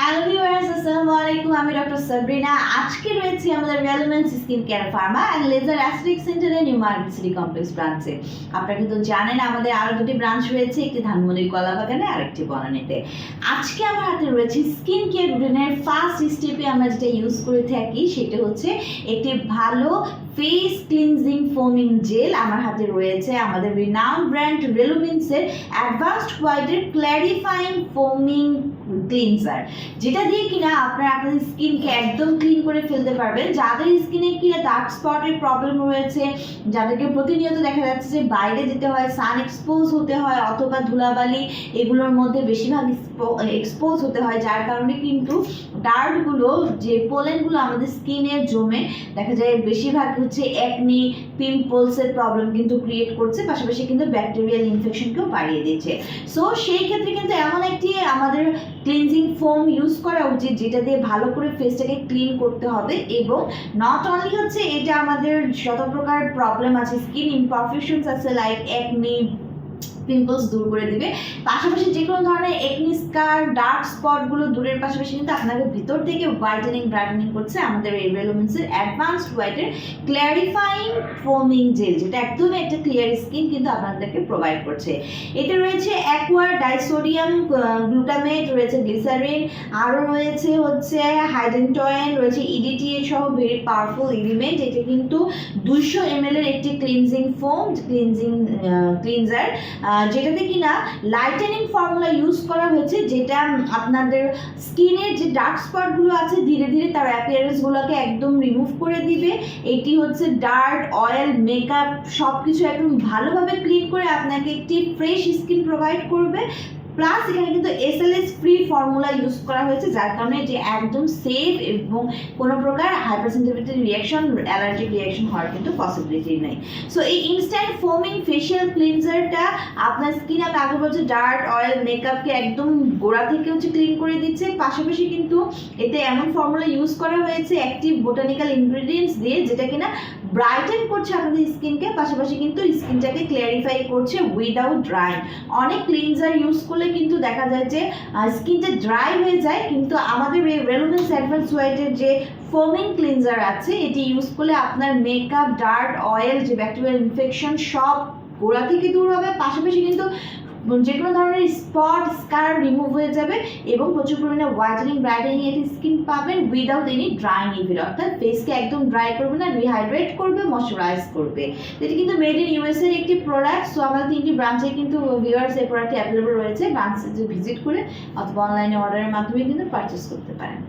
Hello viewers, আসসালামু আলাইকুম। আমি ডক্টর সাবরিনা। আজকে রয়েছি আমাদের Relevance Skin Care Pharma and Laser Aesthetic সেন্টারে নিউ মার্কেট সিটি কমপ্লেক্স ব্রাঞ্চে। আপনারা কিন্তু জানেন আমাদের আরও দুটি ব্রাঞ্চ রয়েছে, একটি ধানমন্ডির কলাবাগানে আর একটি বনানীতে। আজকে আমার হাতে রয়েছে স্কিন কেয়ার রুটিনের ফার্স্ট স্টেপে আমরা যেটা ইউজ করে থাকি সেটা হচ্ছে একটি ভালো ফেস ক্লিনজিং ফোমিং জেল। আমার হাতে রয়েছে আমাদের রিনাউন্ড ব্র্যান্ড রেলুমিন্সের অ্যাডভান্সড হোয়াইটের ক্ল্যারিফাইং ফোমিং ক্লিনজার, যেটা দিয়ে কিনা আপনারা আপনাদের স্কিনকে একদম ক্লিন করে ফেলতে পারবেন। যাদের স্কিনে কিনা ডার্ক স্পটের প্রবলেম রয়েছে, যাদেরকে প্রতিনিয়ত দেখা যাচ্ছে যে বাইরে যেতে হয়, সান এক্সপোজ হতে হয় অথবা ধুলাবালি এগুলোর মধ্যে বেশিরভাগ এক্সপোজ হতে হয়, যার কারণে কিন্তু ডার্টগুলো যে পোলেনগুলো আমাদের স্কিনে জমে দেখা যায় বেশিরভাগ হচ্ছে একনি পিম্পলসের প্রবলেম কিন্তু ক্রিয়েট করছে, পাশাপাশি কিন্তু ব্যাকটেরিয়াল ইনফেকশনকেও বাড়িয়ে দিচ্ছে। সো সেই ক্ষেত্রে কিন্তু এমন একটি আমাদের ক্লিনজিং ফোম ইউজ করা উচিত যেটা দিয়ে ভালো করে ফেসটাকে ক্লিন করতে হবে। এবং নট অনলি হচ্ছে এটা আমাদের যত প্রকার প্রবলেম আছে, স্কিন ইমপারফেকশনস আছে লাইক একনি পিম্পলস দূর করে দিবে, পাশাপাশি যে কোনো ধরনের একনি স্কার ডার্ক স্পটগুলো দূরের পাশাপাশি কিন্তু আপনাকে ভিতর থেকে হোয়াইটেনিং ব্রাইটেনিং করছে আমাদের এই রেলুমিন্সের অ্যাডভান্সড হোয়াইটের ক্ল্যারিফাইং ফোমিং জেল, যেটা একদমই একটা ক্লিয়ার স্কিন কিন্তু আপনাদেরকে প্রোভাইড করছে। এটা রয়েছে অ্যাকোয়া ডাইসোডিয়াম গ্লুটামেট, রয়েছে গ্লিসারিন, আরও রয়েছে হচ্ছে হাইডেন্টয়েন, রয়েছে ইডিটিএ সহ ভেরি পাওয়ারফুল এলিমেন্ট। এটা কিন্তু 200 ml এর একটি ক্লিনজিং ফোম ক্লিনজার, যেটাতে কিনা লাইটেনিং ফর্মুলা ইউজ করা হয়েছে, যেটা আপনাদের স্কিনের যে ডার্ক স্পটগুলো আছে ধীরে ধীরে তার অ্যাপিয়ারেন্সগুলোকে একদম রিমুভ করে দিবে। এটি হচ্ছে ডার্ট অয়েল মেকআপ সব কিছু একদম ভালোভাবে ক্লিন করে আপনাকে একটি ফ্রেশ স্কিন প্রোভাইড করবে। প্লাস এখানে কিন্তু এসএলএস ফ্রি ফর্মুলা ইউজ করা হয়েছে, যার কারণে যে একদম সেফ এবং কোনো প্রকার হাইপারসেনসিটিভিটি রিয়াকশন অ্যালার্জিক রিয়াকশন হওয়ার কিন্তু পসিবিলিটি নেই। সো এই ইনস্ট্যান্ট ফোমিং ফেশিয়াল ক্লিনজারটা আপনার স্কিন আর আগে বলছে ডার্ট অয়েল মেকআপকে একদম গোড়া থেকে হচ্ছে ক্লিন করে দিচ্ছে, পাশাপাশি কিন্তু এতে এমন ফর্মুলা ইউজ করা হয়েছে অ্যাক্টিভ বোটানিক্যাল ইনগ্রিডিয়েন্টস দিয়ে, যেটা কিনা ব্রাইটেন করছে আপনাদের স্কিনকে, পাশাপাশি কিন্তু স্কিনটাকে ক্লিয়ারিফাই করছে উইদাউট ড্রাই। অনেক ক্লিনজার ইউজ করলে কিন্তু দেখা যায় যে স্কিনটা ড্রাই হয়ে যায়, কিন্তু আমাদের এই রেলুমিন্স অ্যাডভান্স হোয়াইটের যে ফোমিং ক্লিনজার আছে এটি ইউজ করলে আপনার মেকআপ ডার্ট অয়েল যে ব্যাকটেরিয়াল ইনফেকশন সব গোড়া থেকে দূর হবে, পাশাপাশি কিন্তু যে কোনো ধরনের স্পট স্কার রিমুভ হয়ে যাবে এবং প্রচুর পরিমাণে হোয়াইটেনিং ব্রাইটেনিং এটি স্কিন পাবেন উইদাউট এনি ড্রাইং ইফেক্ট, অর্থাৎ ফেসকে একদম ড্রাই করবে না, রিহাইড্রেট করবে, ময়শ্চারাইজ করবে। এটি কিন্তু মেড ইন ইউএস এর একটি প্রোডাক্ট। সো আমাদের 3টি ব্রাঞ্চে কিন্তু ভিউয়ার্স এই প্রোডাক্টটি অ্যাভেলেবল রয়েছে, ব্রাঞ্চে ভিজিট করে অথবা অনলাইনে অর্ডারের মাধ্যমে কিন্তু পারচেস করতে পারেন।